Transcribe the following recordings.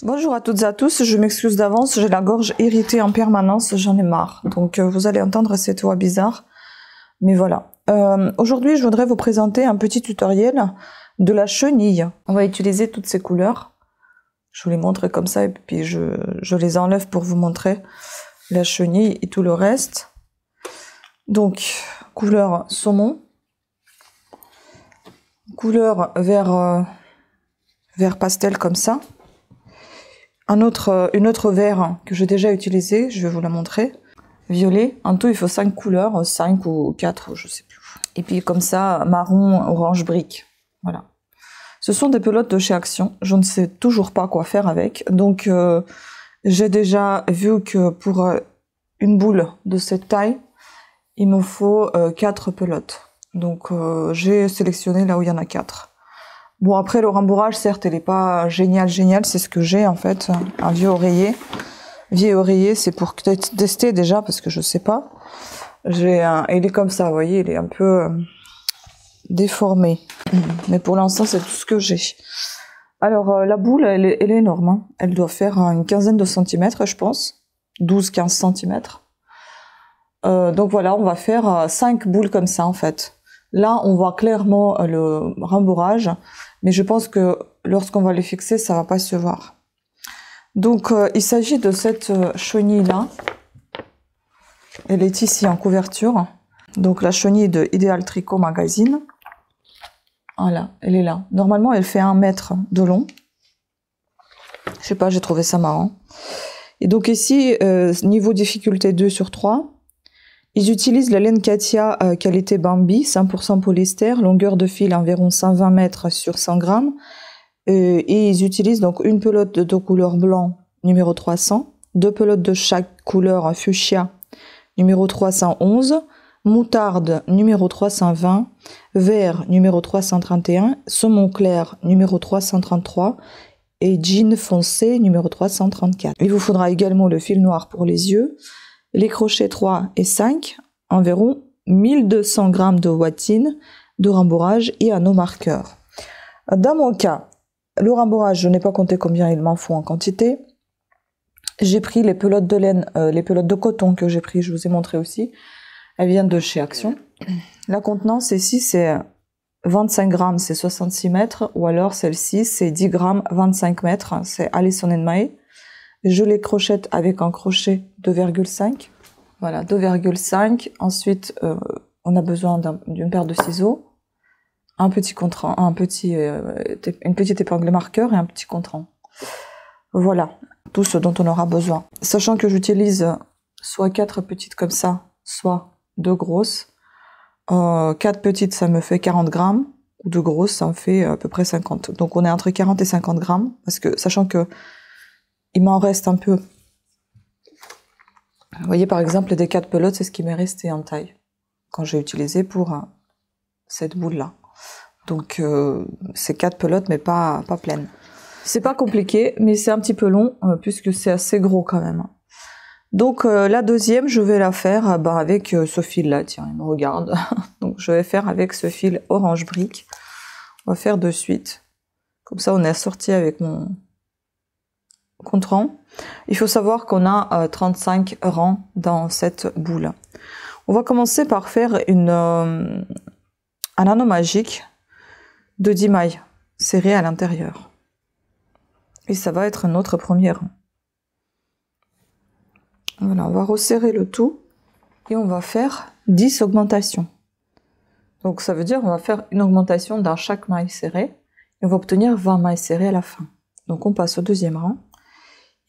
Bonjour à toutes et à tous, je m'excuse d'avance, j'ai la gorge irritée en permanence, j'en ai marre. Donc vous allez entendre cette voix bizarre, mais voilà. Aujourd'hui, je voudrais vous présenter un petit tutoriel de la chenille. On va utiliser toutes ces couleurs. Je vous les montre comme ça et puis je les enlève pour vous montrer la chenille et tout le reste. Donc, couleur saumon, couleur vert pastel comme ça. Une autre vert que j'ai déjà utilisé, je vais vous la montrer. Violet, en tout il faut 5 couleurs, 5 ou 4, je sais plus. Et puis comme ça, marron, orange, brique. Voilà. Ce sont des pelotes de chez Action, je ne sais toujours pas quoi faire avec. Donc j'ai déjà vu que pour une boule de cette taille, il me faut 4 pelotes. Donc j'ai sélectionné là où il y en a 4. Bon, après, le rembourrage, certes, il n'est pas génial, c'est ce que j'ai, en fait, un vieux oreiller. Vieux oreiller, c'est pour tester, déjà, parce que je sais pas. Il est comme ça, vous voyez, il est un peu déformé. Mais pour l'instant, c'est tout ce que j'ai. Alors, la boule, elle est énorme, hein. Elle doit faire une quinzaine de centimètres, je pense. 12-15 centimètres. Donc voilà, on va faire 5 boules comme ça, en fait. Là, on voit clairement le rembourrage, mais je pense que lorsqu'on va les fixer, ça va pas se voir. Donc, il s'agit de cette chenille-là. Elle est ici en couverture. Donc, la chenille de Ideal Tricot Magazine. Voilà, elle est là. Normalement, elle fait 1 mètre de long. Je sais pas, j'ai trouvé ça marrant. Et donc ici, niveau difficulté 2/3. Ils utilisent la laine Katia qualité Bambi, 100% polyester, longueur de fil environ 120 mètres sur 100 grammes. Et ils utilisent donc une pelote de couleur blanc, numéro 300, 2 pelotes de chaque couleur fuchsia, numéro 311, moutarde, numéro 320, vert, numéro 331, saumon clair, numéro 333, et jean foncé, numéro 334. Il vous faudra également le fil noir pour les yeux, les crochets 3 et 5, environ 1200 grammes de watine, de rembourrage et un eau marqueur. Dans mon cas, le rembourrage, je n'ai pas compté combien il m'en faut en quantité. J'ai pris les pelotes de laine, les pelotes de coton que j'ai pris, je vous ai montré aussi. Elles viennent de chez Action. La contenance ici, c'est 25 grammes, c'est 66 mètres, ou alors celle-ci, c'est 10 grammes, 25 mètres, c'est Alison & May. Je les crochette avec un crochet 2,5. Voilà, 2,5. Ensuite, on a besoin d'une paire de ciseaux, une petite épingle marqueur et un petit contrant. Voilà, tout ce dont on aura besoin. Sachant que j'utilise soit 4 petites comme ça, soit 2 grosses. 4 petites, ça me fait 40 grammes. Ou 2 grosses, ça me fait à peu près 50. Donc on est entre 40 et 50 grammes. Parce que, sachant que il m'en reste un peu. Vous voyez, par exemple, des 4 pelotes, c'est ce qui m'est resté en taille. Quand j'ai utilisé pour cette boule-là. Donc, c'est 4 pelotes, mais pas pleines. C'est pas compliqué, mais c'est un petit peu long, puisque c'est assez gros quand même. Donc, la deuxième, je vais la faire avec ce fil-là. Tiens, il me regarde. Donc, je vais faire avec ce fil orange brique. On va faire de suite. Comme ça, on est assorti avec mon contrant. Il faut savoir qu'on a 35 rangs dans cette boule. On va commencer par faire un anneau magique de 10 mailles serrées à l'intérieur. Et ça va être notre premier rang. Voilà, on va resserrer le tout et on va faire 10 augmentations. Donc ça veut dire qu'on va faire une augmentation dans chaque maille serrée et on va obtenir 20 mailles serrées à la fin. Donc on passe au deuxième rang.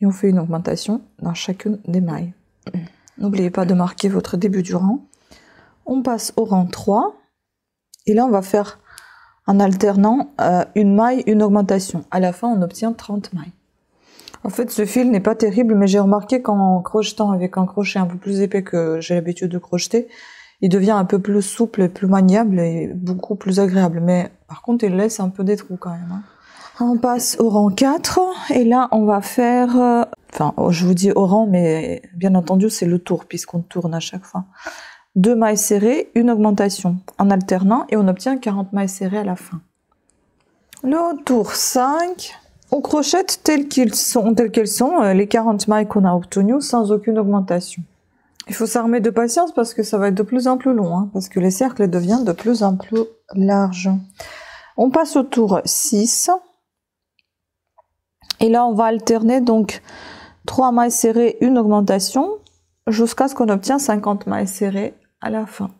Et on fait une augmentation dans chacune des mailles. N'oubliez pas de marquer votre début du rang. On passe au rang 3. Et là, on va faire en alternant une maille, une augmentation. À la fin, on obtient 30 mailles. En fait, ce fil n'est pas terrible, mais j'ai remarqué qu'en crochetant avec un crochet un peu plus épais que j'ai l'habitude de crocheter, il devient un peu plus souple, plus maniable et beaucoup plus agréable. Mais par contre, il laisse un peu des trous quand même, hein. On passe au rang 4 et là on va faire, enfin je vous dis au rang mais bien entendu c'est le tour puisqu'on tourne à chaque fois. 2 mailles serrées, une augmentation en alternant et on obtient 40 mailles serrées à la fin. Le tour 5 on crochette telles qu'elles sont, les 40 mailles qu'on a obtenues sans aucune augmentation. Il faut s'armer de patience parce que ça va être de plus en plus long, hein, parce que les cercles deviennent de plus en plus larges. On passe au tour 6. Et là, on va alterner donc 3 mailles serrées, une augmentation, jusqu'à ce qu'on obtienne 50 mailles serrées à la fin.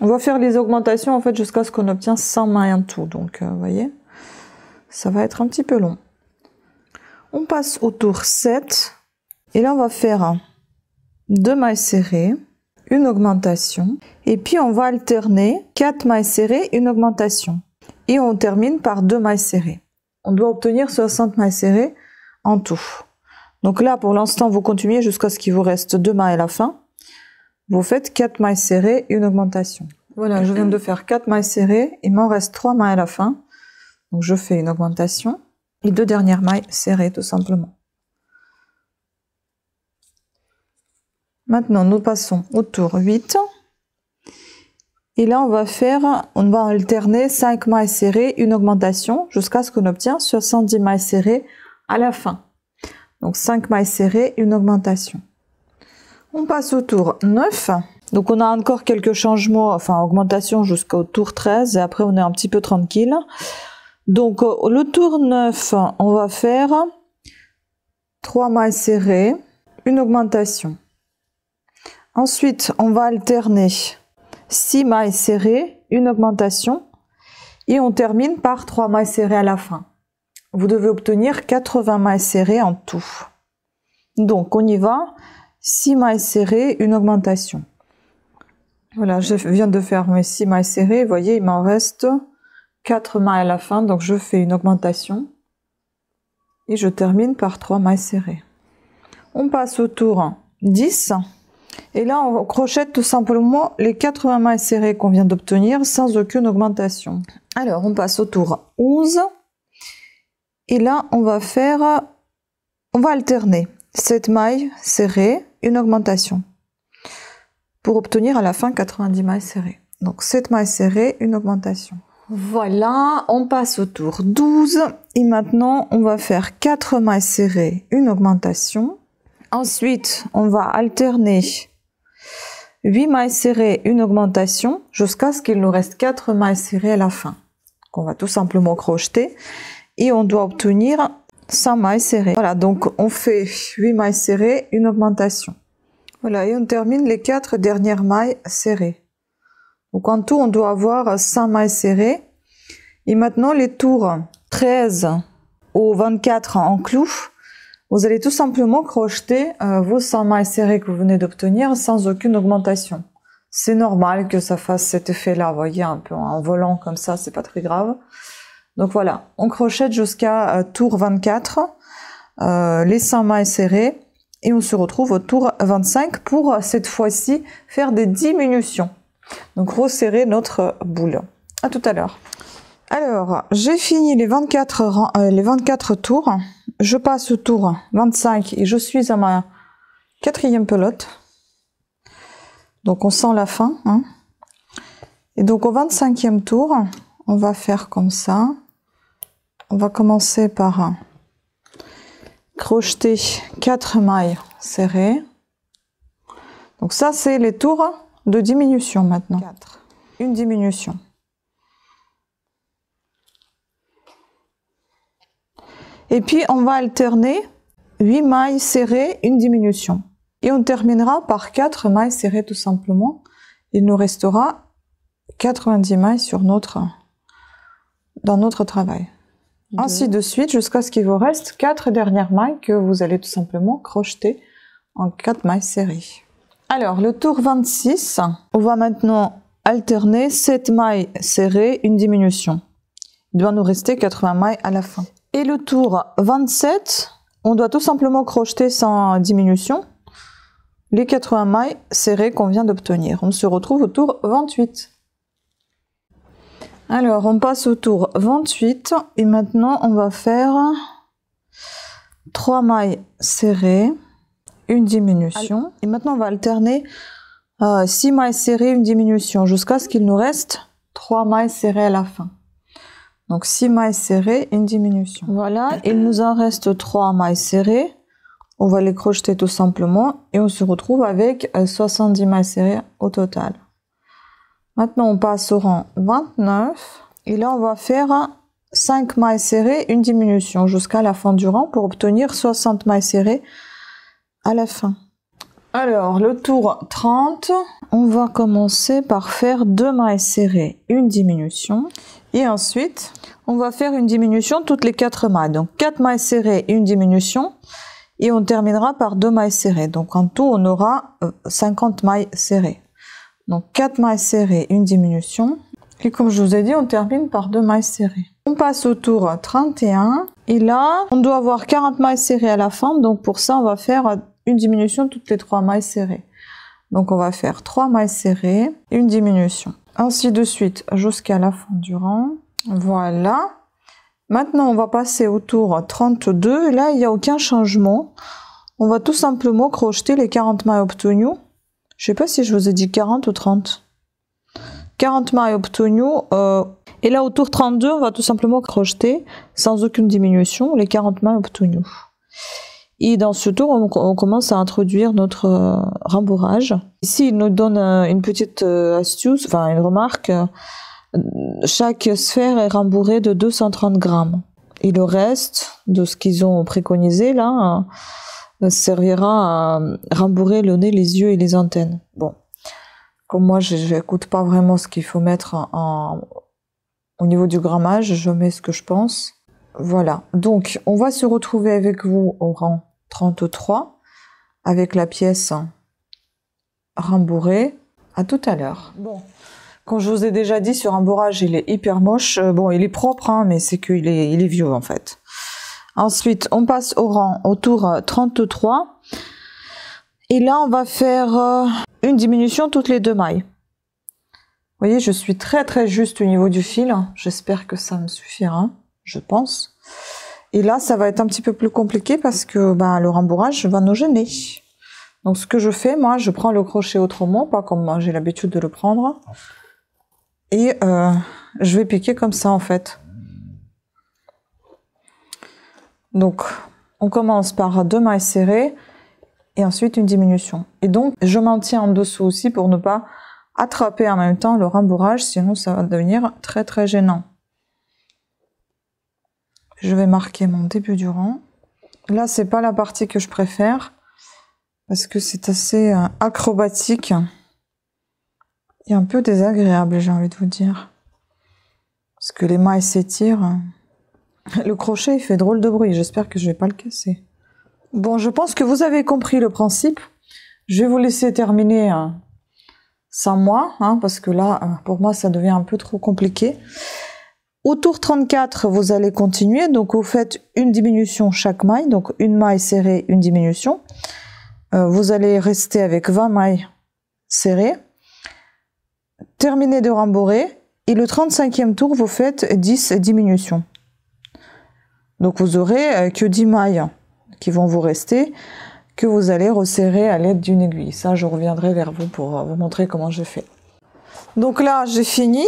On va faire les augmentations en fait jusqu'à ce qu'on obtienne 100 mailles en tout. Donc, vous voyez, ça va être un petit peu long. On passe au tour 7. Et là, on va faire 2 mailles serrées, une augmentation. Et puis, on va alterner 4 mailles serrées, une augmentation. Et on termine par 2 mailles serrées. On doit obtenir 60 mailles serrées en tout. Donc là, pour l'instant, vous continuez jusqu'à ce qu'il vous reste 2 mailles à la fin. Vous faites 4 mailles serrées, une augmentation. Voilà, je viens de faire 4 mailles serrées. Il m'en reste 3 mailles à la fin. Donc je fais une augmentation. Et 2 dernières mailles serrées, tout simplement. Maintenant, nous passons au tour 8. Et là, on va alterner 5 mailles serrées, une augmentation, jusqu'à ce qu'on obtienne 70 mailles serrées à la fin. Donc 5 mailles serrées, une augmentation. On passe au tour 9. Donc on a encore quelques changements, enfin augmentation jusqu'au tour 13, et après on est un petit peu tranquille. Donc le tour 9, on va faire 3 mailles serrées, une augmentation. Ensuite, on va alterner 6 mailles serrées, une augmentation, et on termine par 3 mailles serrées à la fin. Vous devez obtenir 80 mailles serrées en tout. Donc on y va, 6 mailles serrées, une augmentation. Voilà, je viens de faire mes 6 mailles serrées, vous voyez, il m'en reste 4 mailles à la fin, donc je fais une augmentation, et je termine par 3 mailles serrées. On passe au tour 10. Et là, on crochette tout simplement les 80 mailles serrées qu'on vient d'obtenir sans aucune augmentation. Alors, on passe au tour 11. Et là, on va alterner 7 mailles serrées, une augmentation. Pour obtenir à la fin 90 mailles serrées. Donc, 7 mailles serrées, une augmentation. Voilà, on passe au tour 12. Et maintenant, on va faire 4 mailles serrées, une augmentation. Ensuite, on va alterner 8 mailles serrées, une augmentation, jusqu'à ce qu'il nous reste 4 mailles serrées à la fin. Qu'on va tout simplement crocheter. Et on doit obtenir 100 mailles serrées. Voilà, donc on fait 8 mailles serrées, une augmentation. Voilà, et on termine les 4 dernières mailles serrées. Donc en tout, on doit avoir 100 mailles serrées. Et maintenant, les tours 13 au 24 en clou. Vous allez tout simplement crocheter vos 100 mailles serrées que vous venez d'obtenir sans aucune augmentation. C'est normal que ça fasse cet effet-là, vous voyez, un peu en volant comme ça, c'est pas très grave. Donc voilà, on crochette jusqu'à tour 24, les 100 mailles serrées, et on se retrouve au tour 25 pour cette fois-ci faire des diminutions. Donc resserrer notre boule. À tout à l'heure. Alors, j'ai fini les 24 tours. Je passe au tour 25 et je suis à ma 4e pelote. Donc on sent la fin. Hein. Et donc au 25e tour, on va faire comme ça. On va commencer par crocheter 4 mailles serrées. Donc ça, c'est les tours de diminution maintenant. 4. Une diminution. Et puis, on va alterner 8 mailles serrées, une diminution. Et on terminera par 4 mailles serrées tout simplement. Il nous restera 90 mailles dans notre travail. Ainsi de suite jusqu'à ce qu'il vous reste 4 dernières mailles que vous allez tout simplement crocheter en 4 mailles serrées. Alors, le tour 26, on va maintenant alterner 7 mailles serrées, une diminution. Il doit nous rester 80 mailles à la fin. Et le tour 27, on doit tout simplement crocheter sans diminution les 80 mailles serrées qu'on vient d'obtenir. On se retrouve au tour 28. Alors, on passe au tour 28 et maintenant on va faire 3 mailles serrées, une diminution. Et maintenant on va alterner 6 mailles serrées, une diminution, jusqu'à ce qu'il nous reste 3 mailles serrées à la fin. Donc 6 mailles serrées, une diminution. Voilà, il nous en reste 3 mailles serrées. On va les crocheter tout simplement et on se retrouve avec 70 mailles serrées au total. Maintenant, on passe au rang 29 et là, on va faire 5 mailles serrées, une diminution jusqu'à la fin du rang pour obtenir 60 mailles serrées à la fin. Alors, le tour 30, on va commencer par faire 2 mailles serrées, une diminution et ensuite, on va faire une diminution toutes les 4 mailles. Donc, 4 mailles serrées, une diminution. Et on terminera par 2 mailles serrées. Donc en tout, on aura 50 mailles serrées. Donc 4 mailles serrées, une diminution. Et comme je vous ai dit, on termine par 2 mailles serrées. On passe au tour 31. Et là, on doit avoir 40 mailles serrées à la fin. Donc pour ça, on va faire une diminution toutes les 3 mailles serrées. Donc on va faire 3 mailles serrées, une diminution. Ainsi de suite jusqu'à la fin du rang. Voilà. Maintenant, on va passer au tour 32. Là, il n'y a aucun changement. On va tout simplement crocheter les 40 mailles obtenues. Je ne sais pas si je vous ai dit 40 ou 30. 40 mailles obtenues. Et là, au tour 32, on va tout simplement crocheter, sans aucune diminution, les 40 mailles obtenues. Et dans ce tour, on commence à introduire notre rembourrage. Ici, il nous donne une petite astuce, enfin une remarque. Chaque sphère est rembourrée de 230 grammes. Et le reste de ce qu'ils ont préconisé là servira à rembourrer le nez, les yeux et les antennes. Bon, comme moi je n'écoute pas vraiment ce qu'il faut mettre au niveau du grammage, je mets ce que je pense. Voilà, donc on va se retrouver avec vous au rang 33 avec la pièce rembourrée. À tout à l'heure. Bon. Comme je vous ai déjà dit, ce rembourrage, il est hyper moche. Bon, il est propre, hein, mais c'est qu'il est, il est vieux, en fait. Ensuite, on passe au tour 33. Et là, on va faire une diminution toutes les 2 mailles. Vous voyez, je suis très très juste au niveau du fil. J'espère que ça me suffira, je pense. Et là, ça va être un petit peu plus compliqué parce que le rembourrage va nous gêner. Donc, ce que je fais, moi, je prends le crochet autrement, pas comme moi j'ai l'habitude de le prendre. Et je vais piquer comme ça en fait. Donc on commence par 2 mailles serrées et ensuite une diminution. Et donc je m'en tiens en dessous aussi pour ne pas attraper en même temps le rembourrage, sinon ça va devenir très très gênant. Je vais marquer mon début du rang. Là c'est pas la partie que je préfère parce que c'est assez acrobatique. Et un peu désagréable, j'ai envie de vous dire. Parce que les mailles s'étirent. Le crochet, il fait drôle de bruit. J'espère que je vais pas le casser. Bon, je pense que vous avez compris le principe. Je vais vous laisser terminer sans moi, hein, parce que là, pour moi, ça devient un peu trop compliqué. Au tour 34, vous allez continuer. Donc, vous faites une diminution chaque maille. Donc, une maille serrée, une diminution. Vous allez rester avec 20 mailles serrées. Terminez de rembourrer et le 35e tour vous faites 10 diminutions. Donc vous aurez que 10 mailles qui vont vous rester, que vous allez resserrer à l'aide d'une aiguille. Ça, je reviendrai vers vous pour vous montrer comment je fais. Donc là, j'ai fini.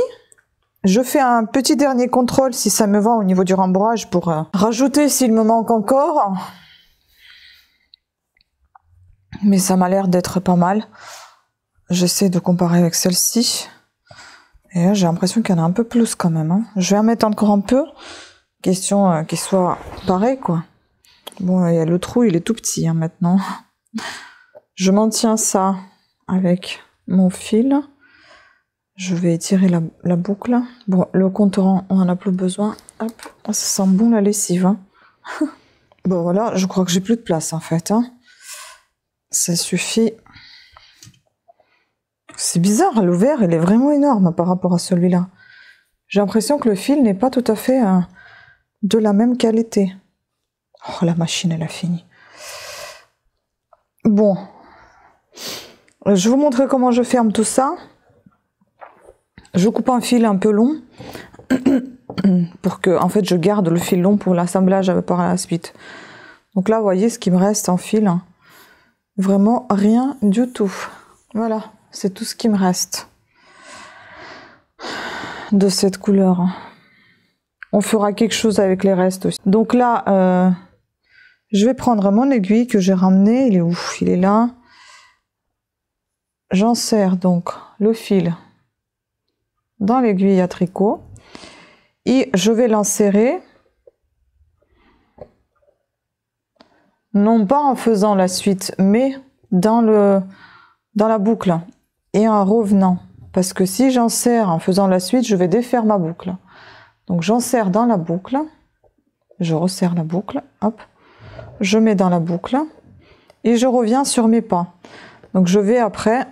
Je fais un petit dernier contrôle si ça me va au niveau du rembourrage pour rajouter s'il me manque encore. Mais ça m'a l'air d'être pas mal. J'essaie de comparer avec celle-ci. Et là, j'ai l'impression qu'il y en a un peu plus quand même. Hein. Je vais en mettre encore un peu. Question qu'il soit pareil, quoi. Bon, il y a le trou, il est tout petit hein, maintenant. Je maintiens ça avec mon fil. Je vais étirer la boucle. Bon, le contour, on en a plus besoin. Hop, ça sent bon la lessive. Hein. Bon, voilà, je crois que j'ai plus de place en fait. Hein. Ça suffit. C'est bizarre, le vert, il est vraiment énorme par rapport à celui-là. J'ai l'impression que le fil n'est pas tout à fait de la même qualité. Oh, la machine, elle a fini. Bon. Je vais vous montrer comment je ferme tout ça. Je coupe un fil un peu long pour que, en fait, je garde le fil long pour l'assemblage par la suite. Donc là, vous voyez ce qui me reste en fil. Vraiment rien du tout. Voilà. C'est tout ce qui me reste de cette couleur. On fera quelque chose avec les restes aussi. Donc là, je vais prendre mon aiguille que j'ai ramené. Il est où? Il est là. J'ensère donc le fil dans l'aiguille à tricot. Et je vais l'insérer. Non pas en faisant la suite, mais dans la boucle. Et en revenant. Parce que si j'ensère en faisant la suite, je vais défaire ma boucle. Donc j'ensère dans la boucle, je resserre la boucle, hop, je mets dans la boucle et je reviens sur mes pas. Donc je vais après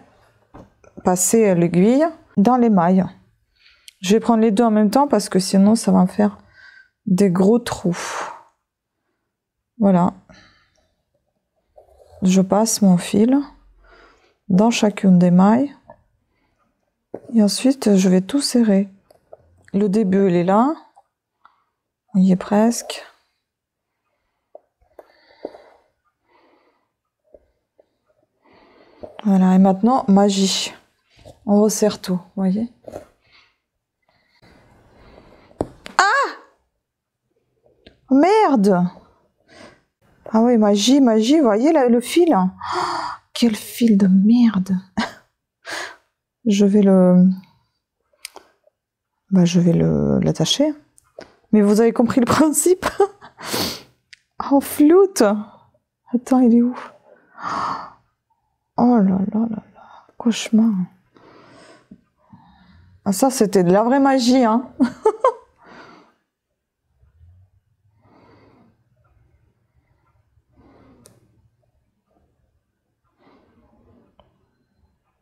passer l'aiguille dans les mailles. Je vais prendre les deux en même temps parce que sinon ça va me faire des gros trous. Voilà. Je passe mon fil dans chacune des mailles et ensuite je vais tout serrer. Le début, il est là. On y est presque. Voilà, et maintenant, magie. On resserre tout, vous voyez. Ah! Merde! Ah oui, magie, magie, vous voyez là, le fil. Oh, quel fil de merde! Je vais l'attacher. Mais vous avez compris le principe? En flûte. Attends, il est où? Oh là là là là. Cauchemar. Ah, ça, c'était de la vraie magie, hein.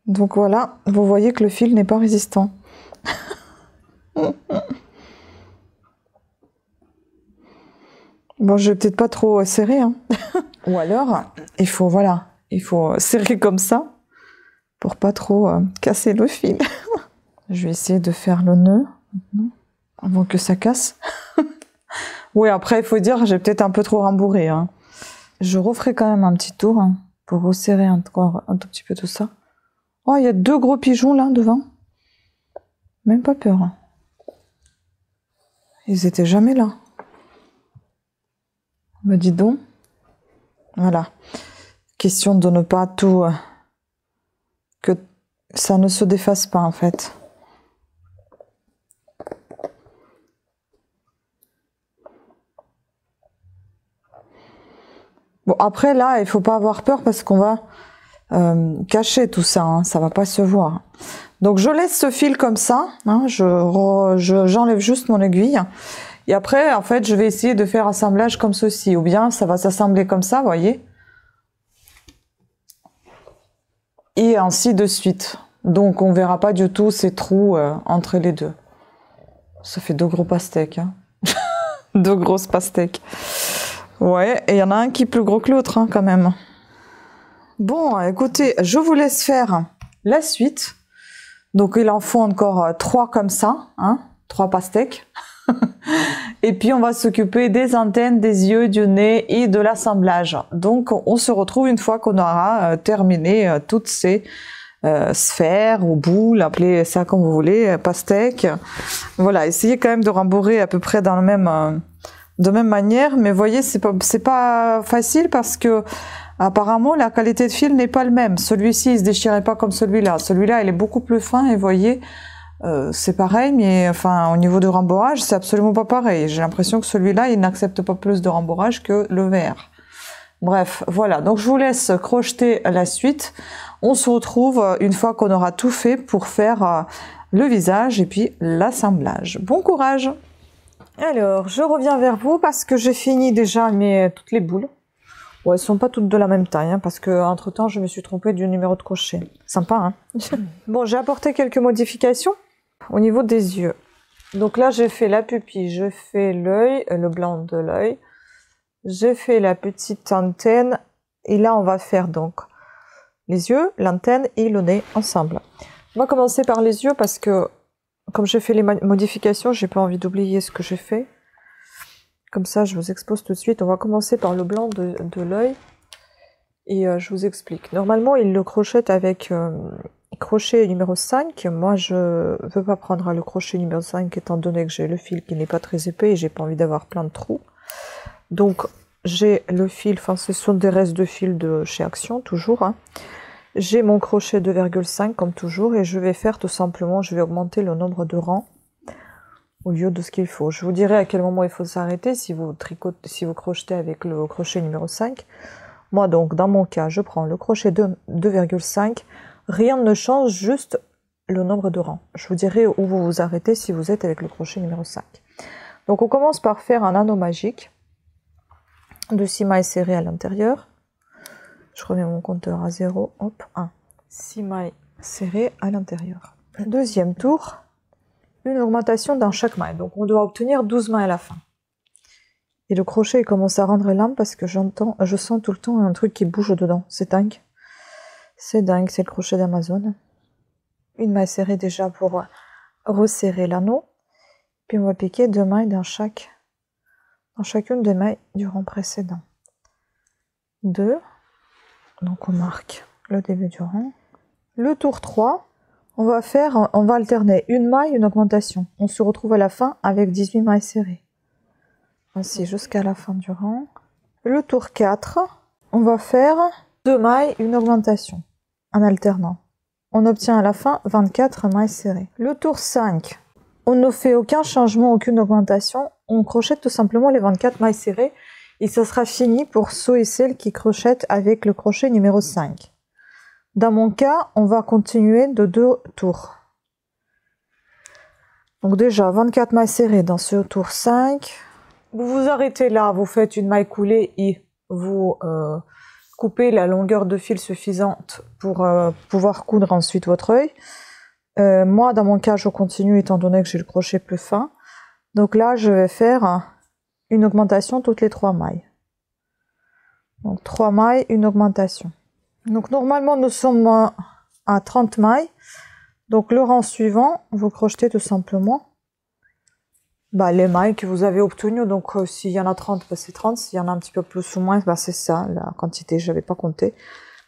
Donc voilà, vous voyez que le fil n'est pas résistant. Bon, je vais peut-être pas trop serrer, hein. Ou alors, il faut, voilà, il faut serrer comme ça pour pas trop casser le fil. Je vais essayer de faire le nœud avant que ça casse. Oui, après, il faut dire, j'ai peut-être un peu trop rembourré, hein. Je referai quand même un petit tour, hein, pour resserrer encore un tout petit peu tout ça. Oh, il y a deux gros pigeons là devant. Même pas peur. Hein. Ils étaient jamais là. Me dis donc. Voilà. Question de ne pas tout... que ça ne se défasse pas en fait. Bon, après là, il faut pas avoir peur parce qu'on va cacher tout ça. Hein, ça va pas se voir. Donc je laisse ce fil comme ça. Hein, j'enlève juste mon aiguille. Et après, en fait, je vais essayer de faire assemblage comme ceci. Ou bien ça va s'assembler comme ça, vous voyez. Et ainsi de suite. Donc on verra pas du tout ces trous entre les deux. Ça fait deux gros pastèques. Hein. Deux grosses pastèques. Ouais, et il y en a un qui est plus gros que l'autre, hein, quand même. Bon, écoutez, je vous laisse faire la suite. Donc il en faut encore 3 comme ça, hein, 3 pastèques. Et puis on va s'occuper des antennes, des yeux, du nez et de l'assemblage. Donc on se retrouve une fois qu'on aura terminé toutes ces sphères ou boules, appelez ça comme vous voulez, pastèques. Voilà, essayez quand même de rembourrer à peu près dans le même, de même manière. Mais voyez, c'est pas facile parce que apparemment la qualité de fil n'est pas le même. Celui-ci il se déchirait pas comme celui-là. Celui-là il est beaucoup plus fin et voyez. C'est pareil, mais enfin au niveau de rembourrage, c'est absolument pas pareil. J'ai l'impression que celui-là, il n'accepte pas plus de rembourrage que le vert. Bref, voilà. Donc je vous laisse crocheter la suite. On se retrouve une fois qu'on aura tout fait pour faire le visage et puis l'assemblage. Bon courage! Alors, je reviens vers vous parce que j'ai fini déjà toutes les boules. Bon, elles sont pas toutes de la même taille, hein, parce que entre temps, je me suis trompée du numéro de crochet. Sympa, hein? Bon, j'ai apporté quelques modifications au niveau des yeux. Donc là, j'ai fait la pupille, je fais l'œil, le blanc de l'œil. J'ai fait la petite antenne. Et là, on va faire donc les yeux, l'antenne et le nez ensemble. On va commencer par les yeux parce que, comme j'ai fait les modifications, j'ai pas envie d'oublier ce que j'ai fait. Comme ça, je vous expose tout de suite. On va commencer par le blanc de l'œil. Et je vous explique. Normalement, il le crochette avec crochet numéro 5. Moi, je ne veux pas prendre le crochet numéro 5 étant donné que j'ai le fil qui n'est pas très épais et j'ai pas envie d'avoir plein de trous. Donc, j'ai le fil, enfin, ce sont des restes de fil de chez Action, toujours. Hein. J'ai mon crochet 2,5 comme toujours et je vais faire tout simplement, je vais augmenter le nombre de rangs au lieu de ce qu'il faut. Je vous dirai à quel moment il faut s'arrêter si vous crochetez avec le crochet numéro 5. Moi donc, dans mon cas, je prends le crochet 2,5. Rien ne change, juste le nombre de rangs. Je vous dirai où vous vous arrêtez si vous êtes avec le crochet numéro 5. Donc on commence par faire un anneau magique de 6 mailles serrées à l'intérieur. Je remets mon compteur à 0. Hop, 1. 6 mailles serrées à l'intérieur. Deuxième tour, une augmentation dans chaque maille. Donc on doit obtenir 12 mailles à la fin. Et le crochet commence à rendre lent parce que je sens tout le temps un truc qui bouge dedans. C'est dingue. C'est dingue, c'est le crochet d'Amazon. Une maille serrée déjà pour resserrer l'anneau. Puis on va piquer 2 mailles dans chacune des mailles du rang précédent. 2. Donc on marque le début du rang. Le tour 3, on va alterner une maille, une augmentation. On se retrouve à la fin avec 18 mailles serrées. Ainsi jusqu'à la fin du rang. Le tour 4, on va faire 2 mailles, une augmentation en alternant. On obtient à la fin 24 mailles serrées. Le tour 5, on ne fait aucun changement, aucune augmentation. On crochette tout simplement les 24 mailles serrées et ça sera fini pour ceux et celles qui crochettent avec le crochet numéro 5. Dans mon cas, on va continuer de 2 tours. Donc déjà 24 mailles serrées dans ce tour 5. Vous vous arrêtez là, vous faites une maille coulée et vous coupez la longueur de fil suffisante pour pouvoir coudre ensuite votre œil. Moi, dans mon cas, je continue étant donné que j'ai le crochet plus fin. Donc là, je vais faire une augmentation toutes les 3 mailles. Donc 3 mailles, une augmentation. Donc normalement, nous sommes à 30 mailles. Donc le rang suivant, vous crochetez tout simplement les mailles que vous avez obtenues. Donc s'il y en a 30, c'est 30. S'il y en a un petit peu plus ou moins, c'est ça, la quantité, je n'avais pas compté.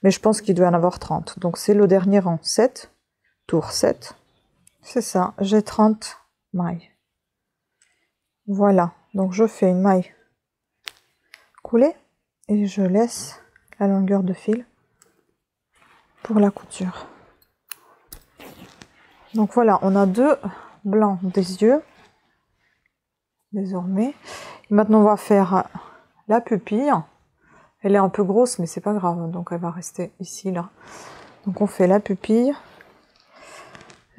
Mais je pense qu'il doit y en avoir 30. Donc c'est le dernier rang, 7. Tour 7. C'est ça, j'ai 30 mailles. Voilà, donc je fais une maille coulée et je laisse la longueur de fil pour la couture. Donc voilà, on a 2 blancs des yeux désormais. Et maintenant on va faire la pupille. Elle est un peu grosse mais c'est pas grave, donc elle va rester ici là. Donc on fait la pupille.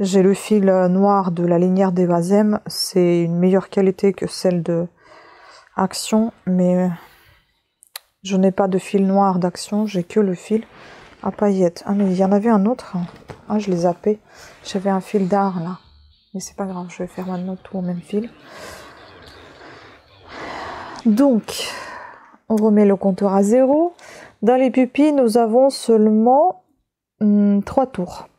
J'ai le fil noir de la linière des Vasem, c'est une meilleure qualité que celle de Action, mais je n'ai pas de fil noir d'Action, j'ai que le fil à paillettes. Ah mais il y en avait un autre, ah je l'ai zappé, j'avais un fil d'art là, mais c'est pas grave, je vais faire maintenant tout au même fil. Donc, on remet le compteur à 0. Dans les pupilles, nous avons seulement 3 tours.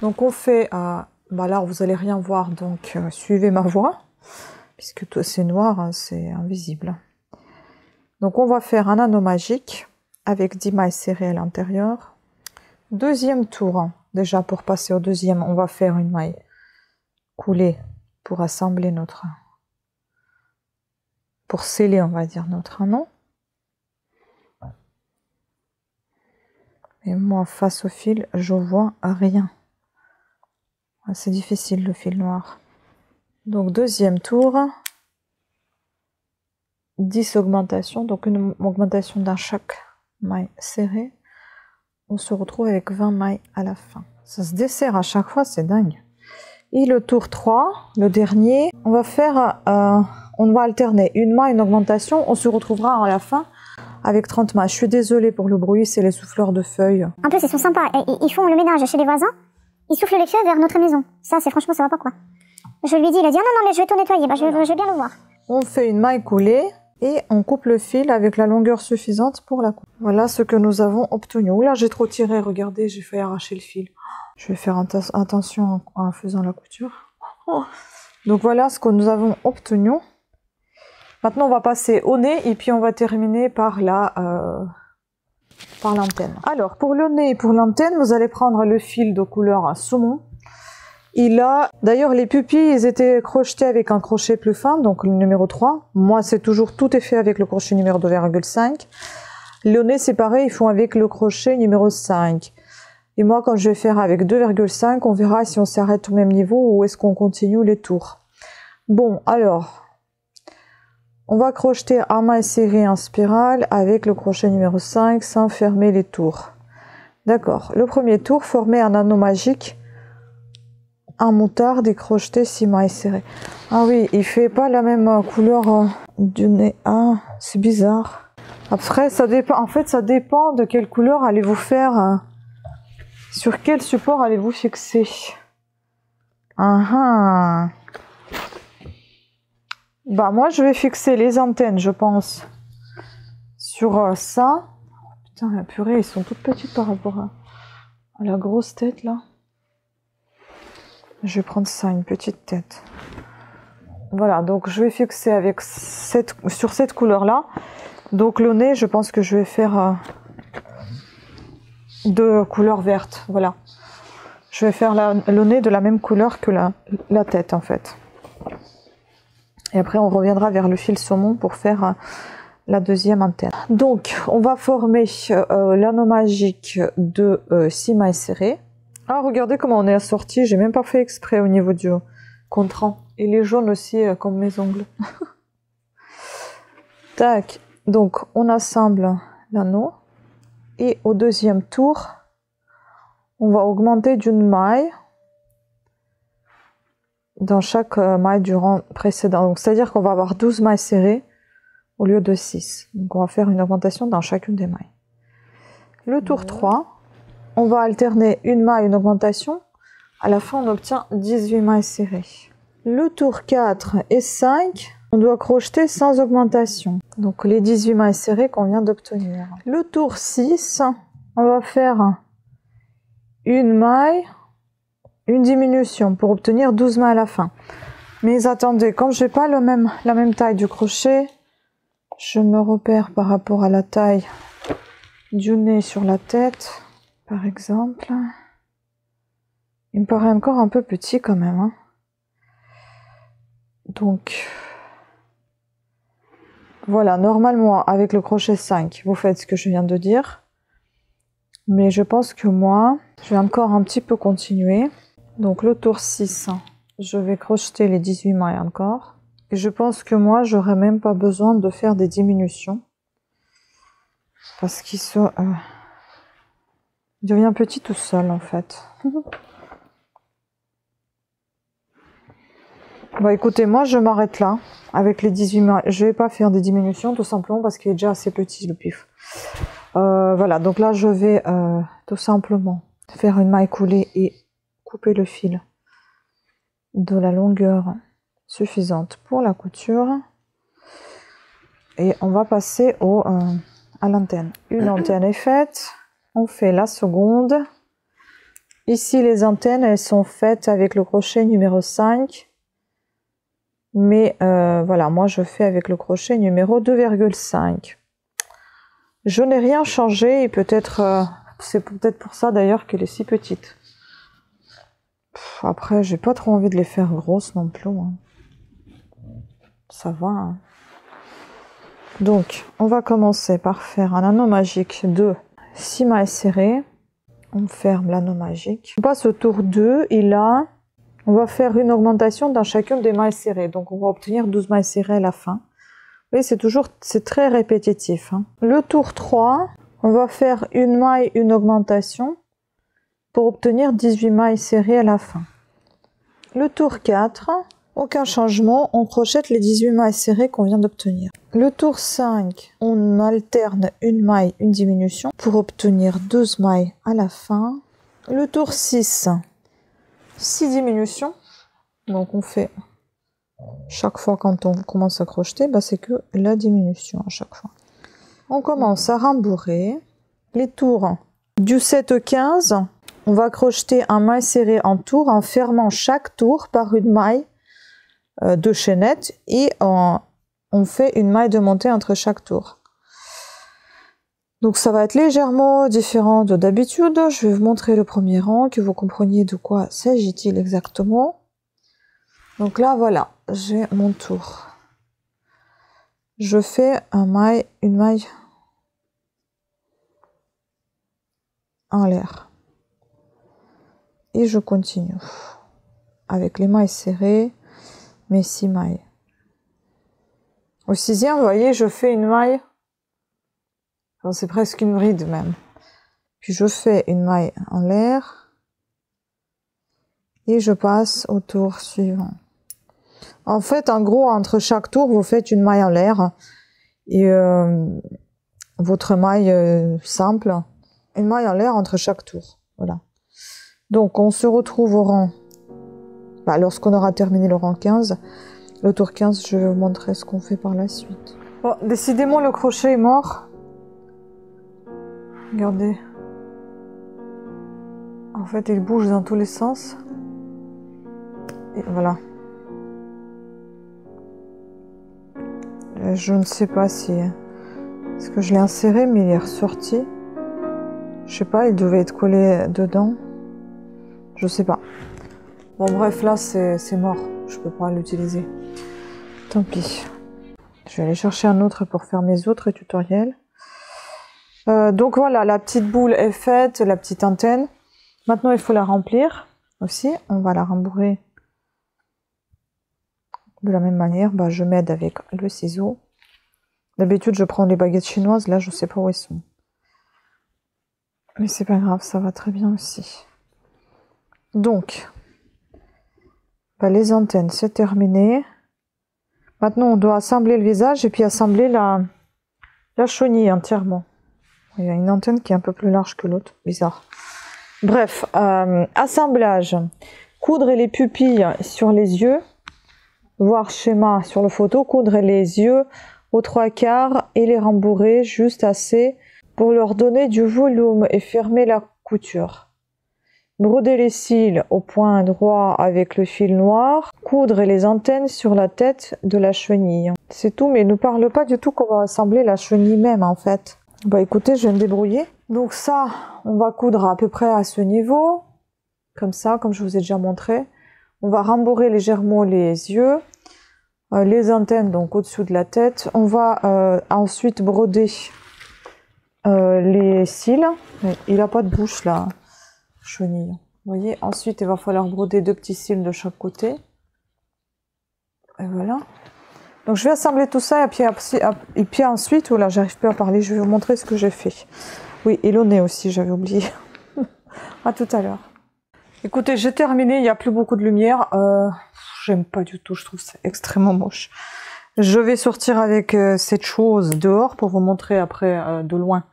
Donc on fait, là vous n'allez rien voir, donc suivez ma voie, puisque c'est noir, hein, c'est invisible. Donc on va faire un anneau magique avec 10 mailles serrées à l'intérieur. Deuxième tour, déjà pour passer au deuxième, on va faire une maille coulée pour assembler pour sceller, on va dire, notre anneau. Et moi, face au fil, je vois rien. C'est difficile le fil noir. Donc deuxième tour, 10 augmentations, donc une augmentation dans chaque maille serrée. On se retrouve avec 20 mailles à la fin. Ça se desserre à chaque fois, c'est dingue. Et le tour 3, le dernier, on va alterner une maille, une augmentation. On se retrouvera à la fin avec 30 mailles. Je suis désolée pour le bruit, c'est les souffleurs de feuilles. En plus, ils sont sympas. Ils font le ménage chez les voisins. Ils soufflent les feuilles vers notre maison. Ça, c'est franchement, ça va pas quoi. Je lui dis, il a dit, ah non, mais je vais tout nettoyer. Je vais bien le voir. On fait une maille coulée et on coupe le fil avec la longueur suffisante pour la coupe. Voilà ce que nous avons obtenu. Oula, j'ai trop tiré, regardez, j'ai failli arracher le fil. Je vais faire attention en faisant la couture. Donc voilà ce que nous avons obtenu. Maintenant, on va passer au nez et puis on va terminer par par l'antenne. Alors, pour le nez et pour l'antenne, vous allez prendre le fil de couleur saumon. Il a, d'ailleurs, les pupilles, ils étaient crochetés avec un crochet plus fin, donc le numéro 3. Moi, c'est toujours, tout est fait avec le crochet numéro 2,5. Le nez, c'est pareil, ils font avec le crochet numéro 5. Et moi, quand je vais faire avec 2,5, on verra si on s'arrête au même niveau ou est-ce qu'on continue les tours. Bon, alors, on va crocheter un maille serré en spirale avec le crochet numéro 5 sans fermer les tours. D'accord, le premier tour, former un anneau magique en moutarde et crocheter 6 mailles serrées. Ah oui, il fait pas la même couleur du nez. Ah, c'est bizarre. Après, ça dépend. En fait, ça dépend de quelle couleur allez-vous faire. Sur quel support allez-vous fixer. Ah. Bah moi, je vais fixer les antennes, je pense, sur ça. Putain, la purée, ils sont toutes petites par rapport à la grosse tête là. Je vais prendre ça, une petite tête. Voilà, donc je vais fixer avec sur cette couleur-là. Donc le nez, je pense que je vais faire de couleur verte. Voilà. Je vais faire le nez de la même couleur que la tête, en fait. Et après, on reviendra vers le fil saumon pour faire la deuxième antenne. Donc, on va former l'anneau magique de 6 mailles serrées. Ah, regardez comment on est assorti. J'ai même pas fait exprès au niveau du contrant. Et les jaunes aussi, comme mes ongles. Tac. Donc, on assemble l'anneau. Et au deuxième tour, on va augmenter d'une maille dans chaque maille du rang précédent. C'est-à-dire qu'on va avoir 12 mailles serrées au lieu de 6. Donc, on va faire une augmentation dans chacune des mailles. Le tour 3. On va alterner une maille, une augmentation. À la fin, on obtient 18 mailles serrées. Le tour 4 et 5, on doit crocheter sans augmentation. Donc les 18 mailles serrées qu'on vient d'obtenir. Le tour 6, on va faire une maille, une diminution pour obtenir 12 mailles à la fin. Mais attendez, comme je n'ai pas la même taille du crochet, je me repère par rapport à la taille du nez sur la tête. Par exemple, il me paraît encore un peu petit quand même. Hein. Donc, voilà, normalement, avec le crochet 5, vous faites ce que je viens de dire. Mais je pense que moi, je vais encore un petit peu continuer. Donc, le tour 6, je vais crocheter les 18 mailles encore. Et je pense que moi, j'aurais même pas besoin de faire des diminutions. Parce qu'il devient petit tout seul en fait. Bah écoutez, moi je m'arrête là avec les 18 mailles. Je vais pas faire des diminutions tout simplement parce qu'il est déjà assez petit le pif. Voilà, donc là je vais tout simplement faire une maille coulée et couper le fil de la longueur suffisante pour la couture. Et on va passer à l'antenne. Une antenne est faite. On fait la seconde. Ici, les antennes, elles sont faites avec le crochet numéro 5. Mais voilà, moi, je fais avec le crochet numéro 2,5. Je n'ai rien changé et peut-être, c'est peut-être pour ça d'ailleurs qu'elle est si petite. Après, j'ai pas trop envie de les faire grosses non plus. Hein. Ça va. Hein. Donc, on va commencer par faire un anneau magique de 6 mailles serrées. On ferme l'anneau magique. On passe au tour 2 et là, on va faire une augmentation dans chacune des mailles serrées. Donc, on va obtenir 12 mailles serrées à la fin. Vous voyez, c'est très répétitif. Hein. Le tour 3, on va faire une maille, une augmentation pour obtenir 18 mailles serrées à la fin. Le tour 4, aucun changement, on crochette les 18 mailles serrées qu'on vient d'obtenir. Le tour 5, on alterne une maille, une diminution pour obtenir 12 mailles à la fin. Le tour 6, 6 diminutions. Donc on fait chaque fois quand on commence à crocheter, bah c'est que la diminution à chaque fois. On commence à rembourrer. Les tours du 7 au 15, on va crocheter un maille serré en tour en fermant chaque tour par une maille de chaînette et on fait une maille de montée entre chaque tour. Donc ça va être légèrement différent de d'habitude. Je vais vous montrer le premier rang, que vous compreniez de quoi s'agit-il exactement. Donc là, voilà, j'ai mon tour. Je fais une maille en l'air. Et je continue. Avec les mailles serrées, mes 6 mailles. Au 6e, vous voyez, je fais une maille. Enfin, c'est presque une bride même. Puis je fais une maille en l'air. Et je passe au tour suivant. En fait, en gros, entre chaque tour, vous faites une maille en l'air. Et votre maille simple, une maille en l'air entre chaque tour. Voilà. Donc, on se retrouve au rang. Lorsqu'on aura terminé le rang 15. Le tour 15, je vais vous montrer ce qu'on fait par la suite. Bon, décidément, le crochet est mort. Regardez. En fait, il bouge dans tous les sens. Et voilà. Je ne sais pas si... Est-ce que je l'ai inséré, mais il est ressorti. Je sais pas, il devait être collé dedans. Je sais pas. Bon, bref, là, c'est mort. Je peux pas l'utiliser. Tant pis. Je vais aller chercher un autre pour faire mes autres tutoriels. Donc voilà, la petite boule est faite, la petite antenne. Maintenant, il faut la remplir aussi. On va la rembourrer de la même manière. Je m'aide avec le ciseau. D'habitude, je prends les baguettes chinoises. Là, je sais pas où elles sont. Mais c'est pas grave, ça va très bien aussi. Donc, les antennes, c'est terminé. Maintenant, on doit assembler le visage et puis assembler la chenille entièrement. Il y a une antenne qui est un peu plus large que l'autre. Bizarre. Bref, assemblage. Coudre les pupilles sur les yeux. Voir schéma sur le photo. Coudre les yeux aux 3/4 et les rembourrer juste assez pour leur donner du volume et fermer la couture. Broder les cils au point droit avec le fil noir. Coudre les antennes sur la tête de la chenille. C'est tout, mais il ne parle pas du tout comment assembler la chenille même en fait. Écoutez, je vais me débrouiller. Donc ça, on va coudre à peu près à ce niveau. Comme ça, comme je vous ai déjà montré. On va rembourrer légèrement les yeux. Les antennes donc au-dessus de la tête. On va ensuite broder les cils. Il n'a pas de bouche là. Chenille. Vous voyez, ensuite il va falloir broder 2 petits cils de chaque côté. Et voilà. Donc je vais assembler tout ça et puis ensuite, oh là, j'arrive plus à parler, je vais vous montrer ce que j'ai fait. Oui, et le nez aussi, j'avais oublié. À tout à l'heure. Écoutez, j'ai terminé, il n'y a plus beaucoup de lumière. J'aime pas du tout, je trouve ça extrêmement moche. Je vais sortir avec cette chose dehors pour vous montrer après de loin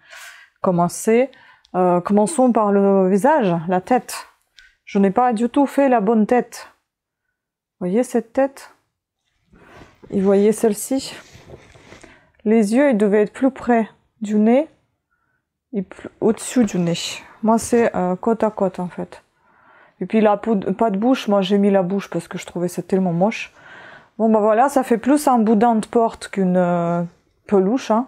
comment c'est. Commençons par le visage, la tête. Je n'ai pas du tout fait la bonne tête. Vous voyez cette tête? Et vous voyez celle-ci? Les yeux, ils devaient être plus près du nez et au-dessus du nez. Moi, c'est côte à côte en fait. Et puis pas de bouche, moi j'ai mis la bouche parce que je trouvais ça tellement moche. Bon voilà, ça fait plus un boudin de porte qu'une peluche, hein.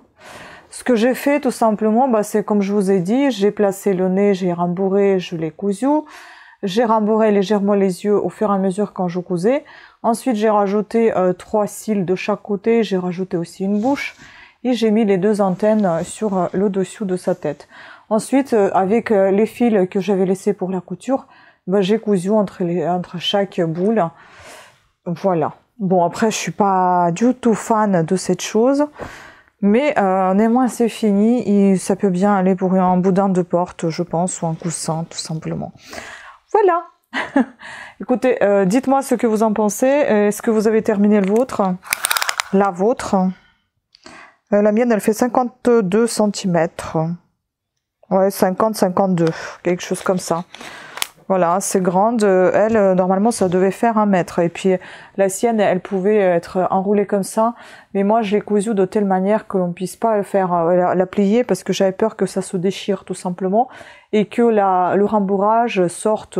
Ce que j'ai fait tout simplement, c'est comme je vous ai dit, j'ai placé le nez, j'ai rembourré, je l'ai cousu. J'ai rembourré légèrement les yeux au fur et à mesure quand je cousais. Ensuite, j'ai rajouté 3 cils de chaque côté, j'ai rajouté aussi une bouche. Et j'ai mis les 2 antennes sur le dessus de sa tête. Ensuite, avec les fils que j'avais laissés pour la couture, j'ai cousu entre chaque boule. Voilà. Bon, après, je suis pas du tout fan de cette chose. Mais néanmoins c'est fini et ça peut bien aller pour un boudin de porte, je pense, ou un coussin tout simplement. Voilà. Écoutez, dites-moi ce que vous en pensez. Est-ce que vous avez terminé le vôtre? La vôtre? La mienne, elle fait 52 cm. Ouais, 50-52, quelque chose comme ça. Voilà, c'est grande. Elle, normalement, ça devait faire 1 mètre. Et puis, la sienne, elle pouvait être enroulée comme ça. Mais moi, je l'ai cousue de telle manière que l'on puisse pas la plier parce que j'avais peur que ça se déchire tout simplement et que le rembourrage sorte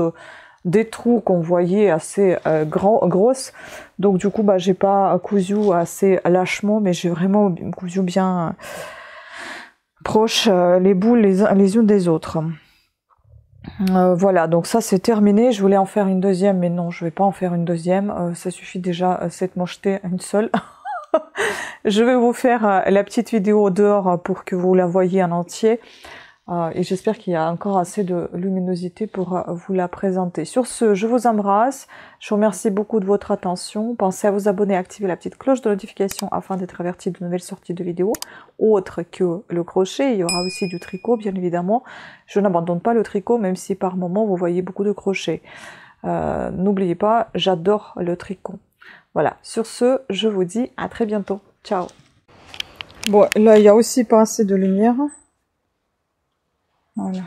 des trous qu'on voyait assez grosses. Donc, du coup, j'ai pas cousu assez lâchement, mais j'ai vraiment cousu bien proches les boules les unes des autres. Voilà, donc ça c'est terminé. Je voulais en faire une deuxième, mais non, je vais pas en faire une deuxième. Ça suffit déjà cette mocheté, une seule. Je vais vous faire la petite vidéo dehors pour que vous la voyiez en entier. Et j'espère qu'il y a encore assez de luminosité pour vous la présenter. Sur ce, je vous embrasse. Je vous remercie beaucoup de votre attention. Pensez à vous abonner et activer la petite cloche de notification afin d'être averti de nouvelles sorties de vidéos. Autre que le crochet, il y aura aussi du tricot, bien évidemment. Je n'abandonne pas le tricot, même si par moment vous voyez beaucoup de crochets. N'oubliez pas, j'adore le tricot. Voilà, sur ce, je vous dis à très bientôt. Ciao. Bon, là, il n'y a aussi pas assez de lumière. Voilà.